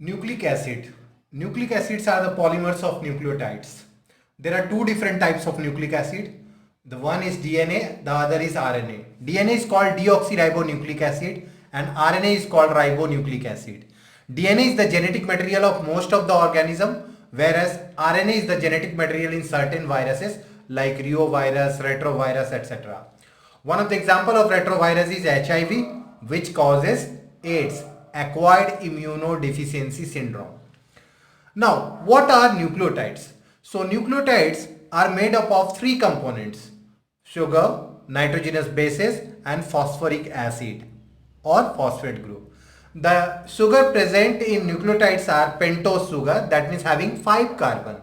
Nucleic acid. Nucleic acids are the polymers of nucleotides. There are two different types of nucleic acid. The one is DNA, the other is RNA. DNA is called deoxyribonucleic acid and RNA is called ribonucleic acid. DNA is the genetic material of most of the organism, whereas RNA is the genetic material in certain viruses like reovirus, retrovirus, etc. One of the example of retrovirus is HIV, which causes AIDS, acquired immunodeficiency syndrome. Now, what are nucleotides? So, nucleotides are made up of three components: sugar, nitrogenous bases, and phosphoric acid or phosphate group. The sugar present in nucleotides are pentose sugar, that means having 5 carbon.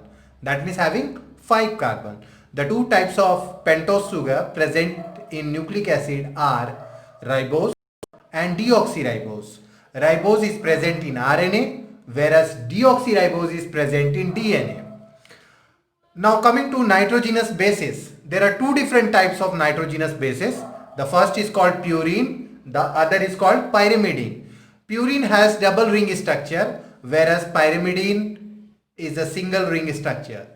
The two types of pentose sugar present in nucleic acid are ribose and deoxyribose. Ribose is present in RNA, whereas deoxyribose is present in DNA. Now coming to nitrogenous bases, there are two different types of nitrogenous bases. The first is called purine, the other is called pyrimidine. Purine has double ring structure, whereas pyrimidine is a single ring structure.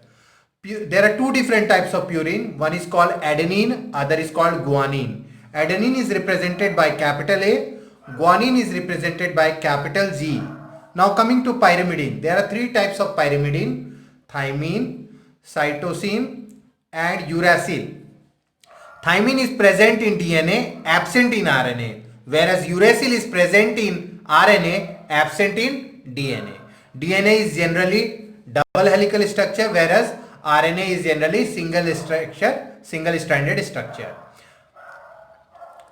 There are two different types of purine. One is called adenine, other is called guanine. Adenine is represented by capital A, guanine is represented by capital G. Now coming to pyrimidine, there are three types of pyrimidine: thymine, cytosine and uracil. Thymine is present in DNA, absent in RNA, whereas uracil is present in RNA, absent in DNA. DNA is generally double helical structure, whereas RNA is generally single stranded structure.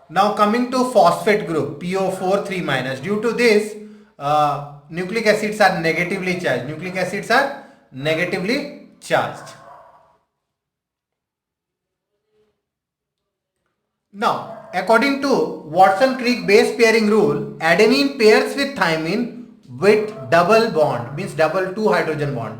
Now coming to phosphate group, PO4 3-. Due to this, nucleic acids are negatively charged. Now, according to Watson-Crick base pairing rule, adenine pairs with thymine with double bond, means double hydrogen bond.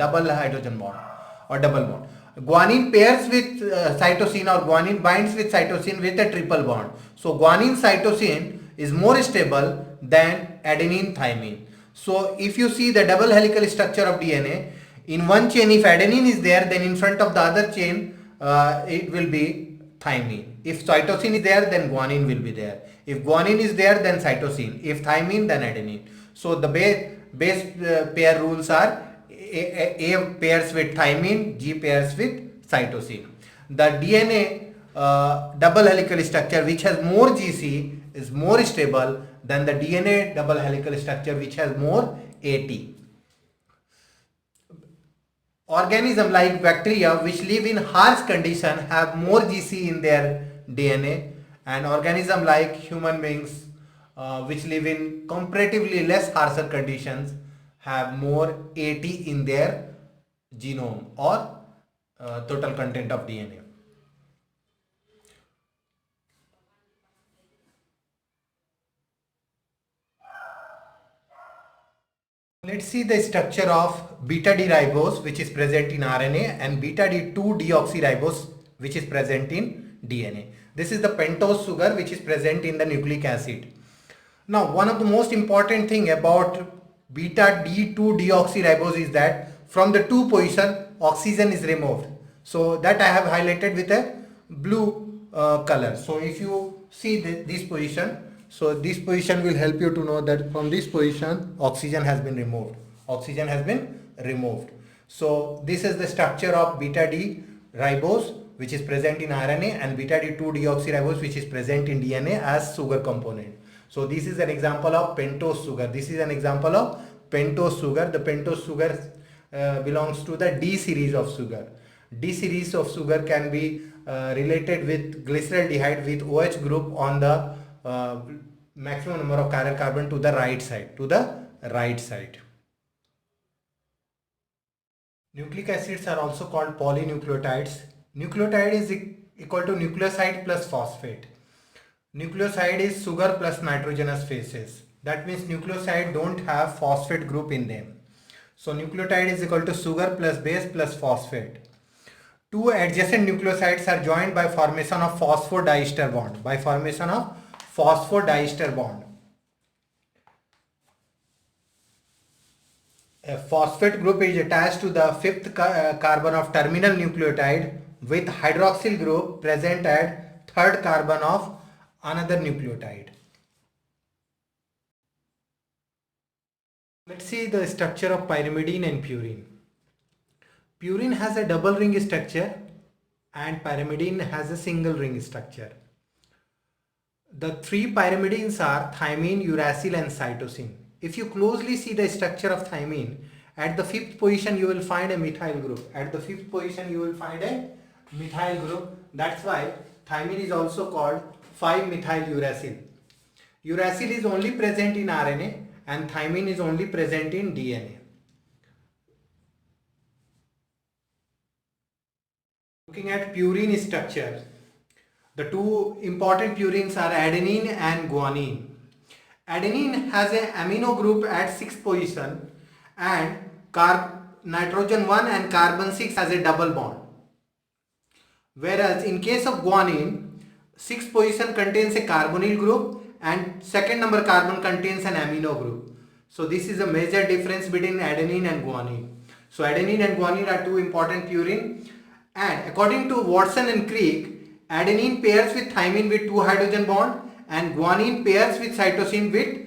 Guanine pairs with cytosine, or guanine binds with cytosine with a triple bond. So guanine cytosine is more stable than adenine thymine. So if you see the double helical structure of DNA, in one chain if adenine is there, then in front of the other chain it will be thymine. If cytosine is there, then guanine will be there. If guanine is there, then cytosine. If thymine, then adenine. So the base pair rules are A pairs with thymine, G pairs with cytosine. The DNA double helical structure which has more GC is more stable than the DNA double helical structure which has more AT. Organisms like bacteria which live in harsh condition have more GC in their DNA, and organisms like human beings which live in comparatively less harsher conditions have more AT in their genome or total content of DNA. Let's see the structure of beta D ribose which is present in RNA and beta D2 deoxyribose which is present in DNA. This is the pentose sugar which is present in the nucleic acid. Now, one of the most important thing about beta D2 deoxyribose is that from the 2 position oxygen is removed. So that I have highlighted with a blue color. So if you see this position, so this position will help you to know that from this position oxygen has been removed. So this is the structure of beta D ribose which is present in RNA and beta D2 deoxyribose which is present in DNA as sugar component. So this is an example of pentose sugar. The pentose sugar belongs to the D series of sugar. D series of sugar can be related with glyceraldehyde with OH group on the maximum number of chiral carbon to the right side. Nucleic acids are also called polynucleotides. Nucleotide is equal to nucleoside plus phosphate. Nucleoside is sugar plus nitrogenous bases. That means nucleoside don't have phosphate group in them. So nucleotide is equal to sugar plus base plus phosphate. Two adjacent nucleosides are joined by formation of phosphodiester bond. A phosphate group is attached to the fifth carbon of terminal nucleotide with hydroxyl group present at third carbon of another nucleotide. Let's see the structure of pyrimidine and purine. Purine has a double ring structure and pyrimidine has a single ring structure. The three pyrimidines are thymine, uracil and cytosine. If you closely see the structure of thymine, at the fifth position you will find a methyl group. At the fifth position you will find a methyl group. That's why thymine is also called 5-methyl-uracil. Uracil is only present in RNA and thymine is only present in DNA. Looking at purine structure, the two important purines are adenine and guanine. Adenine has an amino group at 6th position and nitrogen 1 and carbon 6 has a double bond. Whereas in case of guanine, 6th position contains a carbonyl group and second number carbon contains an amino group. So this is a major difference between adenine and guanine. So adenine and guanine are two important purine, and according to Watson and Crick, adenine pairs with thymine with 2 hydrogen bond and guanine pairs with cytosine with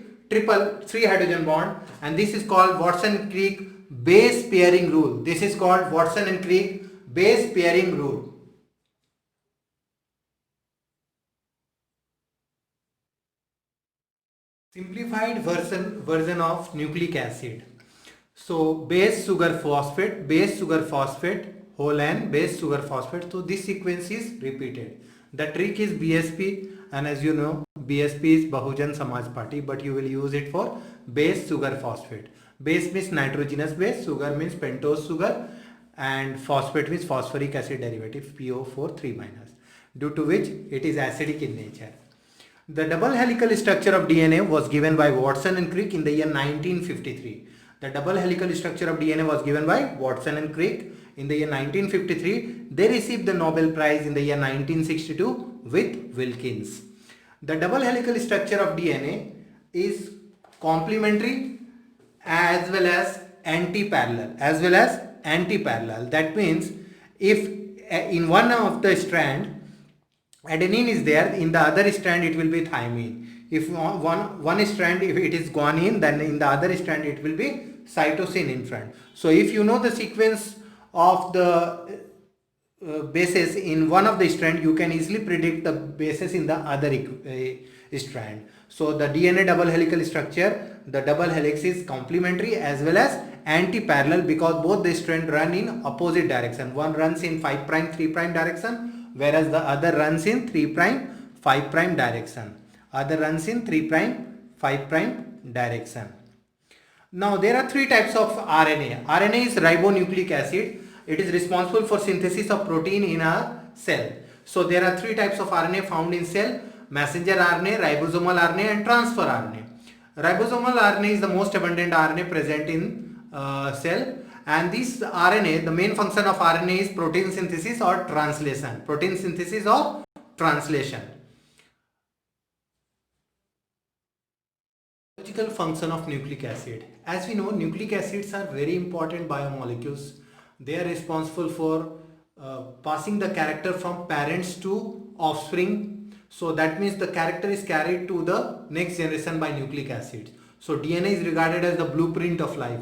3 hydrogen bond, and this is called Watson and Crick base pairing rule. This is called Watson and Crick base pairing rule. Simplified version of nucleic acid. So base sugar phosphate, whole N, base sugar phosphate. So this sequence is repeated. The trick is BSP, and as you know, BSP is Bahujan Samaj Party, but you will use it for base sugar phosphate. Base means nitrogenous base, sugar means pentose sugar, and phosphate means phosphoric acid derivative PO4 3-, due to which it is acidic in nature. The double helical structure of DNA was given by Watson and Crick in the year 1953. The double helical structure of DNA was given by Watson and Crick in the year 1953. They received the Nobel Prize in the year 1962 with Wilkins. The double helical structure of DNA is complementary as well as anti-parallel. That means if in one of the strand adenine is there, in the other strand it will be thymine. If one strand, if it is guanine, then in the other strand it will be cytosine in front. So if you know the sequence of the bases in one of the strand, you can easily predict the bases in the other strand. So the DNA double helical structure, the double helix is complementary as well as anti-parallel, because both the strands run in opposite direction. One runs in 5' 3' direction, whereas the other runs in 3', 5' direction. Direction. Now there are three types of RNA. RNA is ribonucleic acid. It is responsible for synthesis of protein in a cell. So there are three types of RNA found in cell: messenger RNA, ribosomal RNA and transfer RNA. Ribosomal RNA is the most abundant RNA present in cell, and this RNA, the main function of RNA is protein synthesis or translation. Biological function of nucleic acid. As we know, nucleic acids are very important biomolecules. They are responsible for passing the character from parents to offspring. So that means the character is carried to the next generation by nucleic acids. So DNA is regarded as the blueprint of life.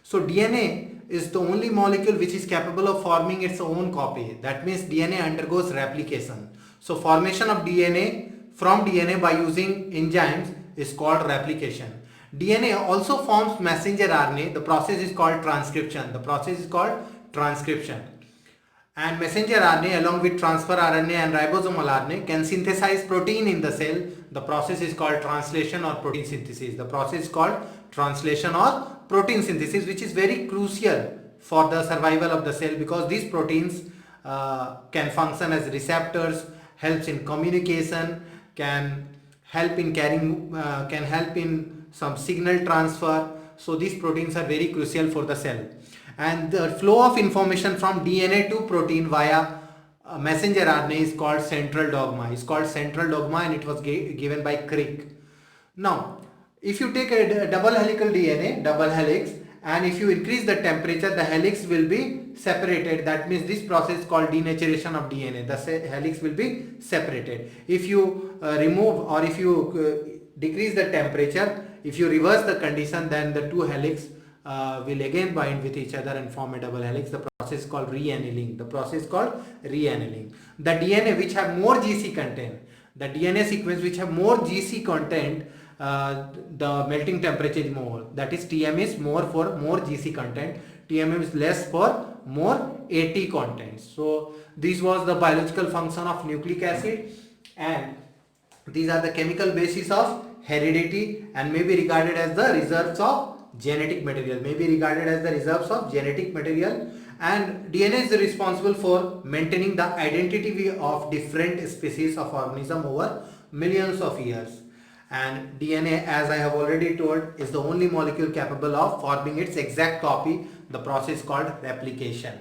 So DNA is the only molecule which is capable of forming its own copy. That means DNA undergoes replication. So formation of DNA from DNA by using enzymes is called replication. DNA also forms messenger RNA. The process is called transcription. And messenger RNA along with transfer RNA and ribosomal RNA can synthesize protein in the cell. The process is called translation or protein synthesis. Which is very crucial for the survival of the cell, because these proteins can function as receptors, helps in communication, can help in some signal transfer. So these proteins are very crucial for the cell. And the flow of information from DNA to protein via messenger RNA is called central dogma. And it was given by Crick. Now, If you take a double helical DNA, double helix, and if you increase the temperature, the helix will be separated. That means this process is called denaturation of DNA. The helix will be separated. If you remove, or if you decrease the temperature, if you reverse the condition, then the two helix will again bind with each other and form a double helix. The process is called reannealing. The process is called reannealing. The DNA which have more GC content, the DNA sequence which have more GC content, the melting temperature is more. That is, TM is more for more GC content, TMM is less for more AT content. So this was the biological function of nucleic acid, and these are the chemical basis of heredity and may be regarded as the reserves of genetic material, and DNA is responsible for maintaining the identity of different species of organism over millions of years. And DNA, as I have already told, is the only molecule capable of forming its exact copy, the process called replication.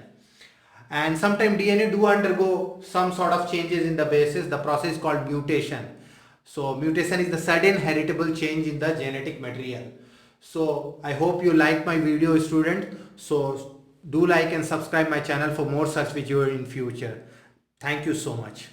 And sometimes DNA do undergo some sort of changes in the basis, the process called mutation. So mutation is the sudden heritable change in the genetic material. So I hope you like my video, student. So do like and subscribe my channel for more such video in future. Thank you so much.